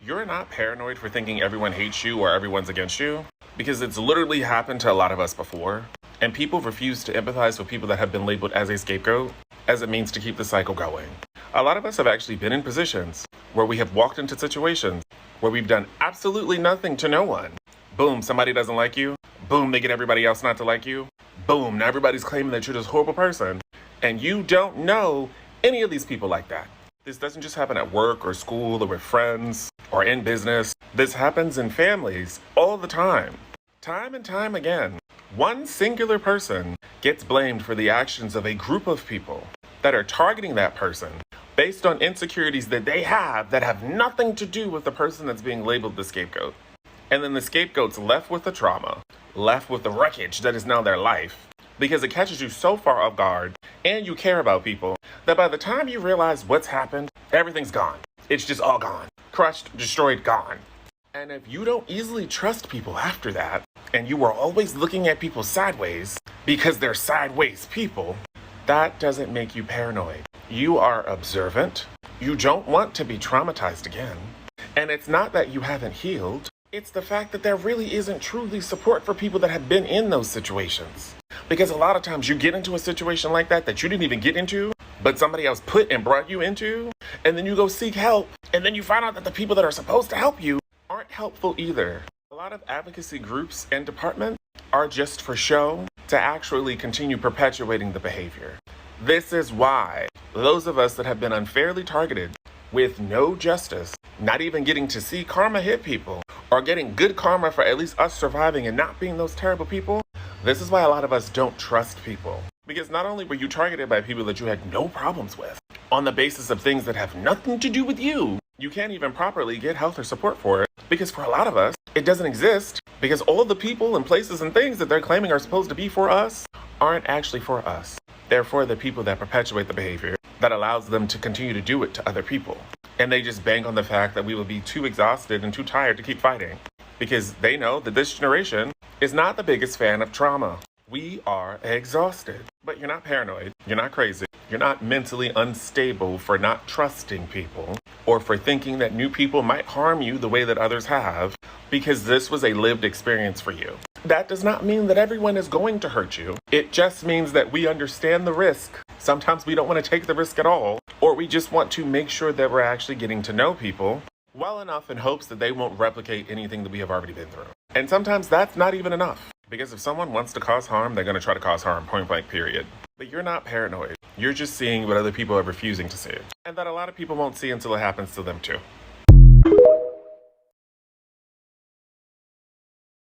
You're not paranoid for thinking everyone hates you or everyone's against you, because it's literally happened to a lot of us before, and people refuse to empathize with people that have been labeled as a scapegoat, as it means to keep the cycle going. A lot of us have actually been in positions where we have walked into situations where we've done absolutely nothing to no one. Boom, somebody doesn't like you. Boom, they get everybody else not to like you. Boom, now everybody's claiming that you're this horrible person, and you don't know any of these people like that. This doesn't just happen at work or school or with friends or in business. This happens in families all the time. Time and time again, one singular person gets blamed for the actions of a group of people that are targeting that person based on insecurities that they have that have nothing to do with the person that's being labeled the scapegoat. And then the scapegoat's left with the trauma, left with the wreckage that is now their life, because it catches you so far off guard and you care about people that by the time you realize what's happened, everything's gone. It's just all gone. Crushed, destroyed, gone. And if you don't easily trust people after that, and you are always looking at people sideways because they're sideways people, that doesn't make you paranoid. You are observant. You don't want to be traumatized again. And it's not that you haven't healed. It's the fact that there really isn't truly support for people that have been in those situations. Because a lot of times you get into a situation like that you didn't even get into, but somebody else put and brought you into, and then you go seek help, and then you find out that the people that are supposed to help you aren't helpful either. A lot of advocacy groups and departments are just for show to actually continue perpetuating the behavior. This is why those of us that have been unfairly targeted with no justice, not even getting to see karma hit people, or getting good karma for at least us surviving and not being those terrible people, this is why a lot of us don't trust people. Because not only were you targeted by people that you had no problems with, on the basis of things that have nothing to do with you, you can't even properly get health or support for it. Because for a lot of us, it doesn't exist, because all the people and places and things that they're claiming are supposed to be for us aren't actually for us. They're for the people that perpetuate the behavior that allows them to continue to do it to other people. And they just bank on the fact that we will be too exhausted and too tired to keep fighting, because they know that this generation is not the biggest fan of trauma. We are exhausted. But you're not paranoid. You're not crazy. You're not mentally unstable for not trusting people or for thinking that new people might harm you the way that others have, because this was a lived experience for you. That does not mean that everyone is going to hurt you. It just means that we understand the risk. Sometimes we don't want to take the risk at all, or we just want to make sure that we're actually getting to know people well enough in hopes that they won't replicate anything that we have already been through. And sometimes that's not even enough, because if someone wants to cause harm, they're going to try to cause harm, point blank, period. But you're not paranoid. You're just seeing what other people are refusing to see, and that a lot of people won't see until it happens to them too.